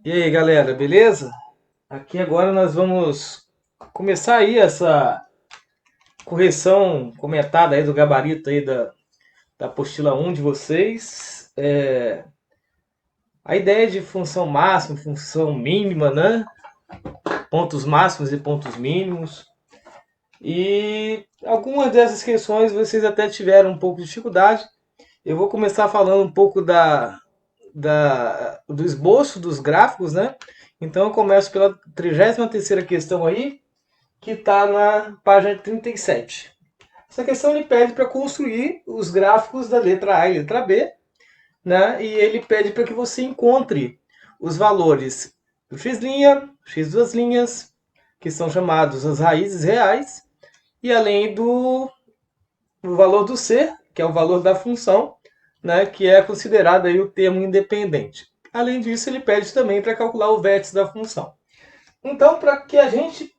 E aí, galera, beleza? Aqui agora nós vamos começar aí essa correção comentada aí do gabarito aí da apostila 1 de vocês. A ideia de função máxima, função mínima, né? Pontos máximos e pontos mínimos. E algumas dessas questões vocês até tiveram um pouco de dificuldade. Eu vou começar falando um pouco do esboço dos gráficos, né? Então eu começo pela 33ª questão aí, que está na página 37. Essa questão ele pede para construir os gráficos da letra A e letra B, né? E ele pede para que você encontre os valores do x', x duas linhas, que são chamados as raízes reais, e além do valor do c, que é o valor da função, né? Que é considerado aí o termo independente. Além disso, ele pede também para calcular o vértice da função. Então, para que a gente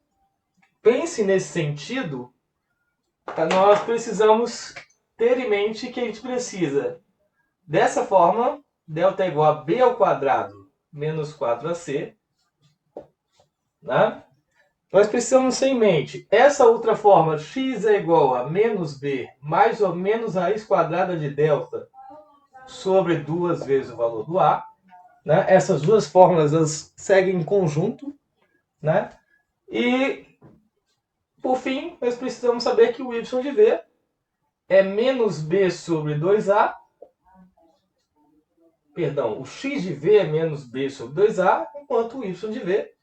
pense nesse sentido, nós precisamos ter em mente que a gente precisa, dessa forma, delta é igual a b ao quadrado menos 4ac, né? Nós precisamos ter em mente essa outra forma, x é igual a menos b mais ou menos raiz quadrada de delta sobre duas vezes o valor do a. Né? Essas duas fórmulas elas seguem em conjunto. Né? E, por fim, nós precisamos saber que o y de v é menos b sobre 2a. Perdão, o x de v é menos b sobre 2a, enquanto o y de v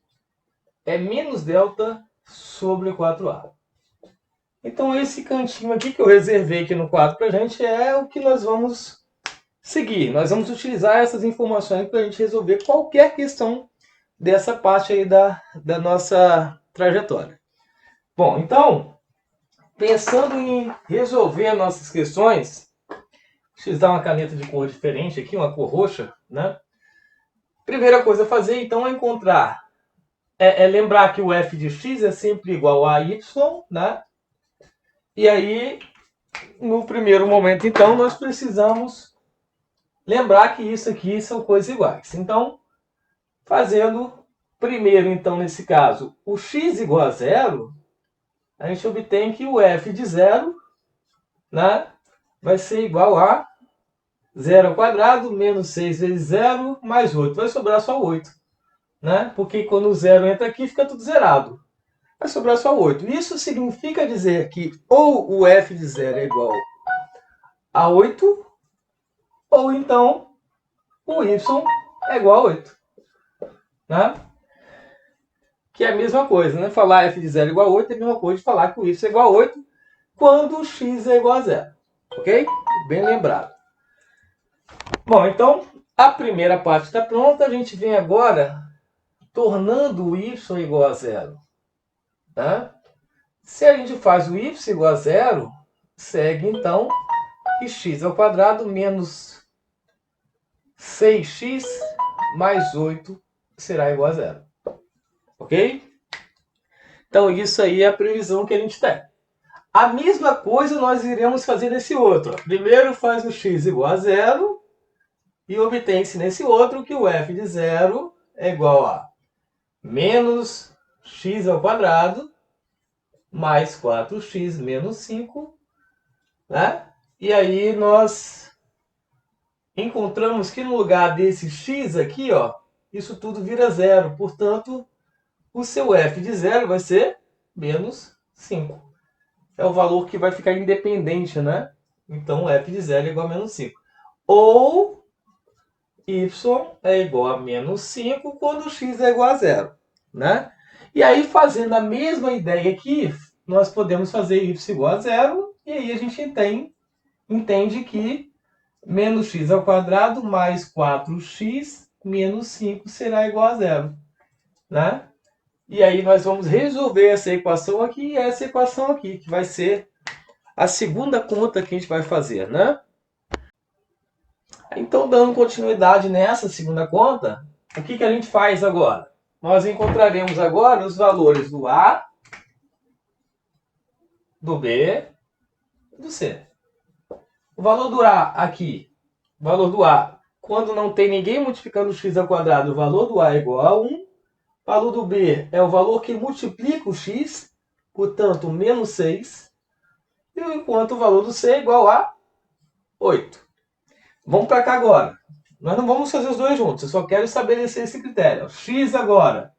é menos delta sobre 4a. Então, esse cantinho aqui que eu reservei aqui no quadro para a gente é o que nós vamos seguir. Nós vamos utilizar essas informações para a gente resolver qualquer questão dessa parte aí da nossa trajetória. Bom, então, pensando em resolver nossas questões, deixa eu dar uma caneta de cor diferente aqui, uma cor roxa, né? Primeira coisa a fazer, então, é encontrar, lembrar que o f de x é sempre igual a y, né? E aí, no primeiro momento, então, nós precisamos lembrar que isso aqui são coisas iguais. Então, fazendo primeiro, então, nesse caso, o x igual a zero, a gente obtém que o f de zero, né, vai ser igual a zero ao quadrado menos 6 vezes zero mais 8. Vai sobrar só 8. Né? Porque quando o zero entra aqui, fica tudo zerado. Vai sobrar só 8. Isso significa dizer que ou o f de zero é igual a 8, ou então o y é igual a 8. Né? Que é a mesma coisa, né? Falar f de zero é igual a 8 é a mesma coisa de falar que o y é igual a 8 quando o x é igual a zero. Ok? Bem lembrado. Bom, então a primeira parte está pronta. A gente vem agora tornando o y igual a zero. Tá? Se a gente faz o y igual a zero, segue então que x ao quadrado menos 6x mais 8 será igual a zero. Ok? Então isso aí é a previsão que a gente tem. A mesma coisa nós iremos fazer nesse outro. Primeiro faz o x igual a zero e obtém-se nesse outro que o f de zero é igual a menos x ao quadrado mais 4x menos 5. Né? E aí nós encontramos que no lugar desse x aqui, ó, isso tudo vira zero. Portanto, o seu f de zero vai ser menos 5. É o valor que vai ficar independente, né? Então, f de zero é igual a menos 5. Ou y é igual a menos 5 quando x é igual a zero. Né? E aí, fazendo a mesma ideia aqui, nós podemos fazer y igual a zero, e aí a gente entende que menos x ao quadrado mais 4x menos 5 será igual a zero. Né? E aí nós vamos resolver essa equação aqui e essa equação aqui, que vai ser a segunda conta que a gente vai fazer. Né? Então, dando continuidade nessa segunda conta, o que a gente faz agora? Nós encontraremos agora os valores do A, do B e do C. O valor do A aqui, o valor do A quando não tem ninguém multiplicando x ao quadrado, o valor do a é igual a 1. O valor do b é o valor que multiplica o x, portanto, menos 6. E enquanto o valor do c é igual a 8. Vamos para cá agora. Nós não vamos fazer os dois juntos, eu só quero estabelecer esse critério. X agora,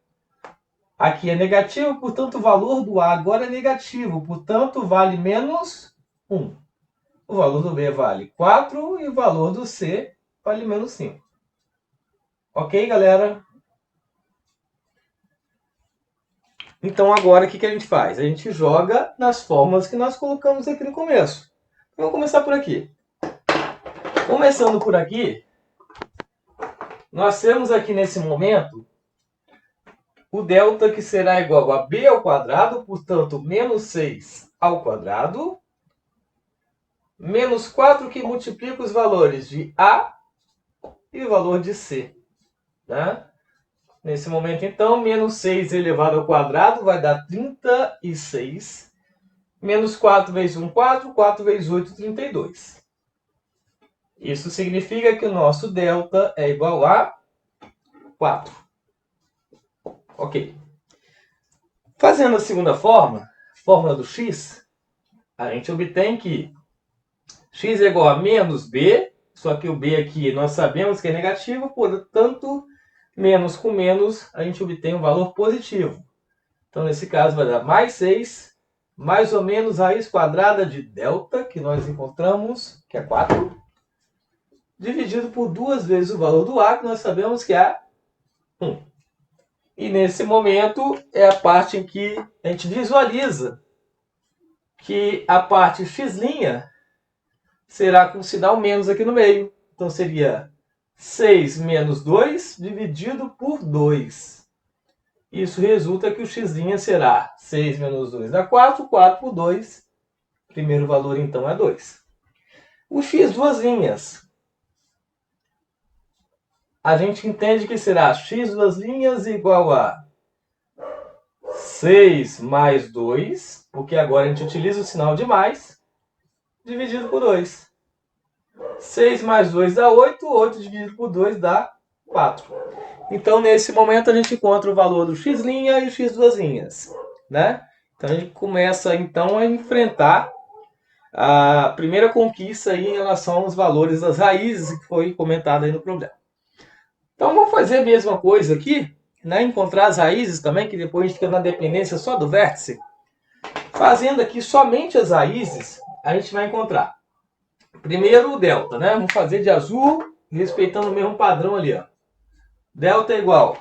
aqui é negativo, portanto o valor do A agora é negativo, portanto vale menos 1. O valor do B vale 4 e o valor do C vale menos 5. Ok, galera? Então agora o que a gente faz? A gente joga nas fórmulas que nós colocamos aqui no começo. Vamos começar por aqui. Começando por aqui, nós temos aqui nesse momento o delta que será igual a b ao quadrado, portanto, menos 6 ao quadrado, menos 4 que multiplica os valores de A e o valor de C. Né? Nesse momento, então, menos 6 elevado ao quadrado vai dar 36. Menos 4 vezes 1, 4. 4 vezes 8, 32. Isso significa que o nosso delta é igual a 4. Ok. Fazendo a segunda fórmula do x, a gente obtém que x é igual a menos b, só que o b aqui nós sabemos que é negativo, portanto, menos com menos a gente obtém um valor positivo. Então, nesse caso, vai dar mais 6, mais ou menos raiz quadrada de delta, que nós encontramos, que é 4, dividido por 2 vezes o valor do a, que nós sabemos que é 1. E nesse momento é a parte em que a gente visualiza que a parte x' será com sinal menos aqui no meio. Então seria 6 menos 2 dividido por 2. Isso resulta que o x' será 6 menos 2 dá 4, 4 por 2. O primeiro valor então é 2. O x duas linhas. A gente entende que será x duas linhas igual a 6 mais 2, porque agora a gente utiliza o sinal de mais, dividido por 2. 6 mais 2 dá 8, 8 dividido por 2 dá 4. Então, nesse momento, a gente encontra o valor do x' e o x duas linhas. Né? Então, a gente começa, então, a enfrentar a primeira conquista aí em relação aos valores das raízes que foi comentado aí no problema. Então, vamos fazer a mesma coisa aqui, né? Encontrar as raízes também, que depois a gente fica na dependência só do vértice. Fazendo aqui somente as raízes, a gente vai encontrar primeiro o delta, né? Vamos fazer de azul, respeitando o mesmo padrão ali, ó. Delta é igual.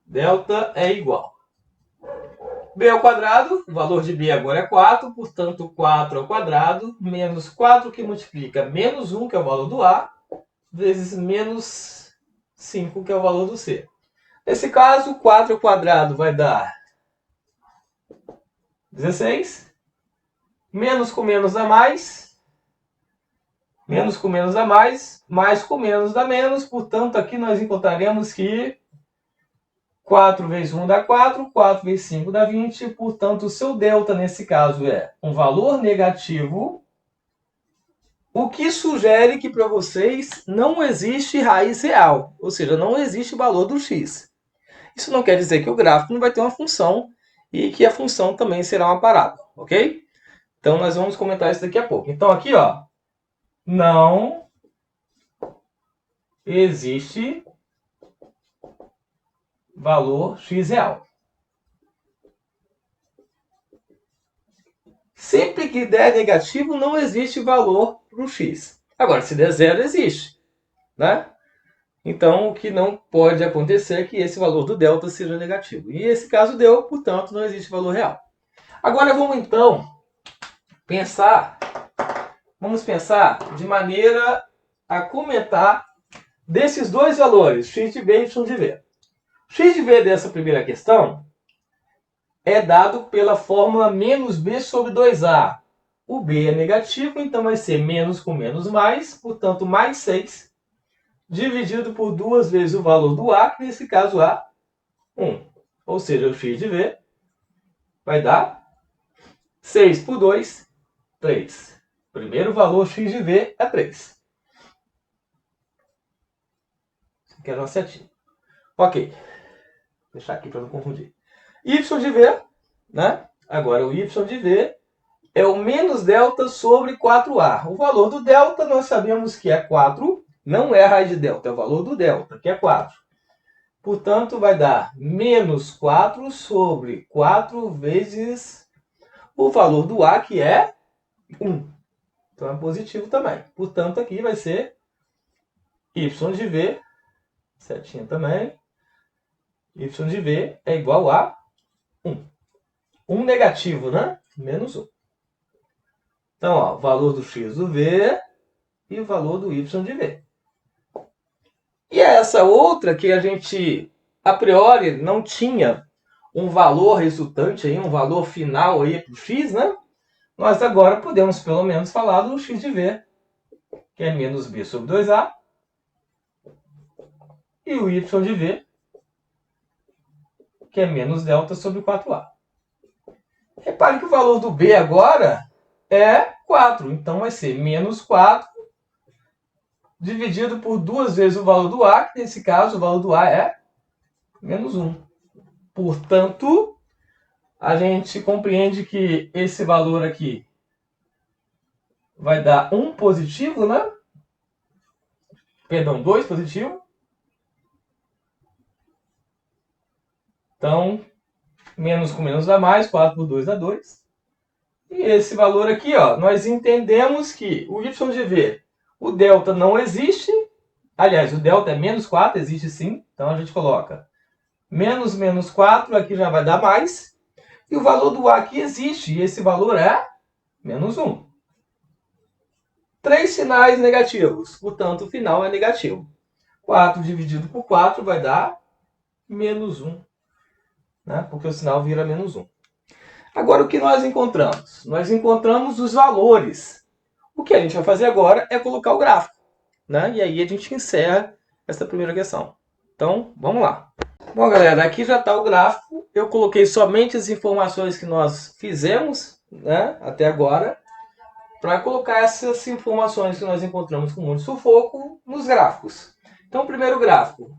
Delta é igual. B ao quadrado, o valor de B agora é 4, portanto 4 ao quadrado, menos 4 que multiplica menos 1, que é o valor do A, vezes menos 5, que é o valor do C. Nesse caso, 4 ao quadrado vai dar 16. Menos com menos dá mais. Menos com menos dá mais. Mais com menos dá menos. Portanto, aqui nós encontraremos que 4 vezes 1 dá 4. 4 vezes 5 dá 20. Portanto, o seu delta, nesse caso, é um valor negativo. O que sugere que para vocês não existe raiz real. Ou seja, não existe valor do x. Isso não quer dizer que o gráfico não vai ter uma função e que a função também será uma parada, ok? Então, nós vamos comentar isso daqui a pouco. Então, aqui, ó, não existe valor x real. Sempre que der negativo, não existe valor para o x. Agora, se der zero, existe, né? Então, o que não pode acontecer é que esse valor do delta seja negativo. E esse caso deu, portanto, não existe valor real. Agora, vamos, então, vamos pensar de maneira a comentar desses dois valores, x de b e y de v. X de v dessa primeira questão é dado pela fórmula menos b sobre 2a. O b é negativo, então vai ser menos com menos mais, portanto, mais 6, dividido por 2 vezes o valor do a, que nesse caso a, 1. Ou seja, o x de v vai dar 6 por 2, 3. Primeiro valor x de v é 3. Aqui era uma setinha. Ok. Vou deixar aqui para não confundir. Y de V, né? Agora o Y de V é o menos delta sobre 4A. O valor do delta nós sabemos que é 4, não é a raiz de delta, é o valor do delta, que é 4. Portanto, vai dar menos 4 sobre 4 vezes o valor do A, que é 1. Então é positivo também. Portanto, aqui vai ser Y de V, setinha também, Y de V é igual a 1. 1 negativo, né? Menos 1. Então, ó, o valor do x do V e o valor do Y de V. E essa outra que a gente, a priori, não tinha um valor resultante, aí, um valor final para o x, né? Nós agora podemos pelo menos falar do x de V, que é menos b sobre 2a, e o y de V, que é menos delta sobre 4a. Repare que o valor do b agora é 4, então vai ser menos 4 dividido por 2 vezes o valor do a, que nesse caso o valor do a é menos 1. Portanto, a gente compreende que esse valor aqui vai dar 1 positivo, né? Perdão, 2 positivo. Então, menos com menos dá mais, 4 por 2 dá 2. E esse valor aqui, ó, nós entendemos que o y de v, o delta não existe. Aliás, o delta é menos 4, existe sim. Então, a gente coloca menos menos 4, aqui já vai dar mais. E o valor do a aqui existe, e esse valor é menos 1. 3 sinais negativos, portanto, o final é negativo. 4 dividido por 4 vai dar menos 1, né? Porque o sinal vira menos 1. Agora, o que nós encontramos? Nós encontramos os valores. O que a gente vai fazer agora é colocar o gráfico, né? E aí a gente encerra essa primeira questão. Então, vamos lá. Bom, galera, aqui já está o gráfico. Eu coloquei somente as informações que nós fizemos, né, até agora, para colocar essas informações que nós encontramos com muito sufoco nos gráficos. Então, o primeiro gráfico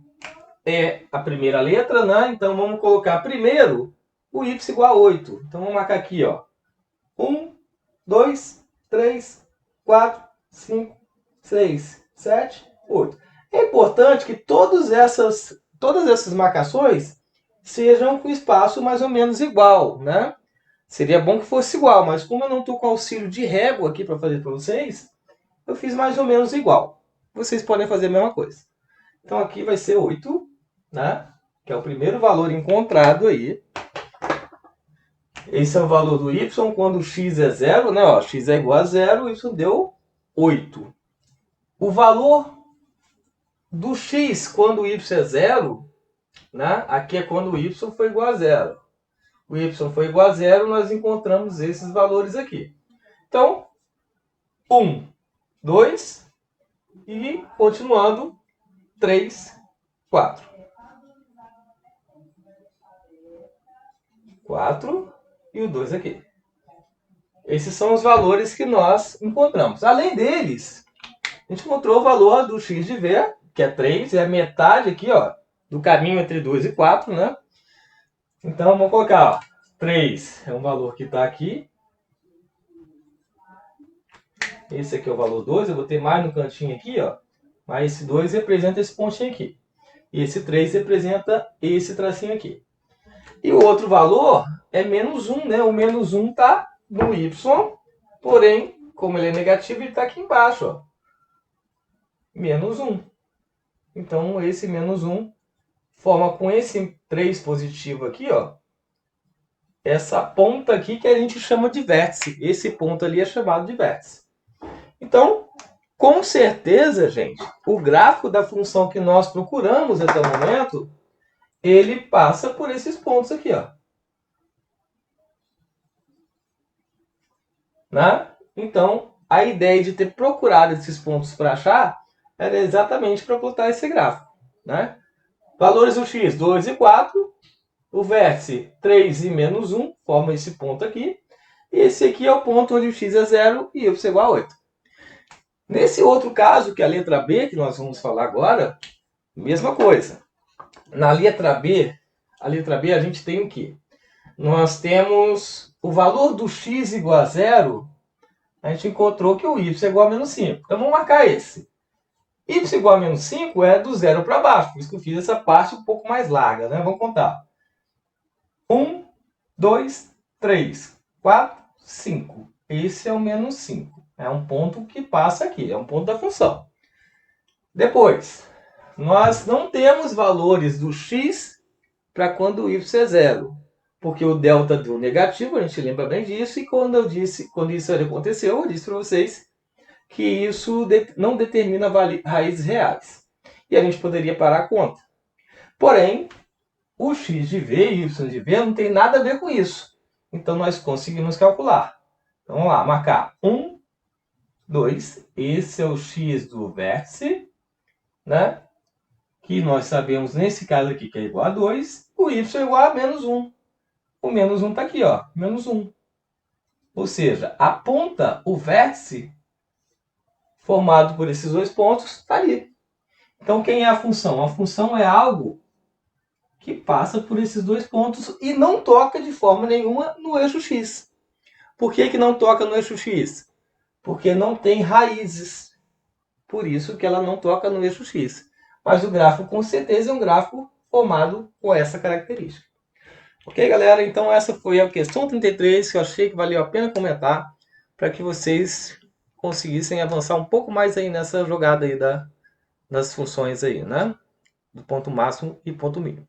é a primeira letra, né? Então, vamos colocar primeiro o y igual a 8. Então, vamos marcar aqui, ó. 1, 2, 3, 4, 5, 6, 7, 8. É importante que todas essas marcações sejam com espaço mais ou menos igual, né? Seria bom que fosse igual, mas como eu não estou com auxílio de régua aqui para fazer para vocês, eu fiz mais ou menos igual. Vocês podem fazer a mesma coisa. Então aqui vai ser 8, né? Que é o primeiro valor encontrado aí. Esse é o valor do y quando x é 0, né? Ó, x é igual a 0, y deu 8. O valor do x quando y é 0, né? Aqui é quando o y foi igual a 0. O y foi igual a 0, nós encontramos esses valores aqui. Então, 1, 2 e, continuando, 3, 4. 4 e o 2 aqui. Esses são os valores que nós encontramos. Além deles, a gente encontrou o valor do x de v, que é 3, é a metade aqui, ó, do caminho entre 2 e 4, né? Então, vamos colocar, ó, 3 é um valor que está aqui. Esse aqui é o valor 2, eu vou ter mais no cantinho aqui, ó. Mas esse 2 representa esse pontinho aqui. E esse 3 representa esse tracinho aqui. E o outro valor é menos 1, né? O menos 1 está no y, porém, como ele é negativo, ele está aqui embaixo, ó. Menos 1. Então, esse menos 1 forma com esse 3 positivo aqui, ó, essa ponta aqui que a gente chama de vértice. Esse ponto ali é chamado de vértice. Então, com certeza, gente, o gráfico da função que nós procuramos até o momento, ele passa por esses pontos aqui, ó. Né? Então, a ideia de ter procurado esses pontos para achar era exatamente para botar esse gráfico, né? Valores do x, 2 e 4. O vértice, 3 e menos 1, forma esse ponto aqui. E esse aqui é o ponto onde o x é 0 e y é igual a 8. Nesse outro caso, que é a letra B, que nós vamos falar agora, Mesma coisa. Na letra B, a gente tem o quê? Nós temos o valor do x igual a zero, a gente encontrou que o y é igual a menos 5. Então vamos marcar esse. Y igual a menos 5 é do zero para baixo, por isso que eu fiz essa parte um pouco mais larga, né? Vamos contar. 1, 2, 3, 4, 5. Esse é o menos 5. É um ponto que passa aqui, é um ponto da função. Depois, nós não temos valores do x para quando o y é zero, porque o delta deu negativo, a gente lembra bem disso, e quando isso aconteceu, eu disse para vocês que isso não determina raízes reais. E a gente poderia parar a conta. Porém, o x de v e y de v não tem nada a ver com isso. Então, nós conseguimos calcular. Então, vamos lá, marcar 1, 2, esse é o x do vértice, né? Que nós sabemos nesse caso aqui que é igual a 2, o y é igual a menos 1. O menos 1 está aqui, ó, menos 1. Ou seja, a ponta, o vértice formado por esses dois pontos, está ali. Então, quem é a função? A função é algo que passa por esses dois pontos e não toca de forma nenhuma no eixo x. Por que não toca no eixo x? Porque não tem raízes. Por isso que ela não toca no eixo x. Mas o gráfico, com certeza, é um gráfico formado com essa característica. Ok, galera? Então, essa foi a questão 33, que eu achei que valeu a pena comentar, para que vocês conseguissem avançar um pouco mais aí nessa jogada aí das funções aí, né? Do ponto máximo e ponto mínimo.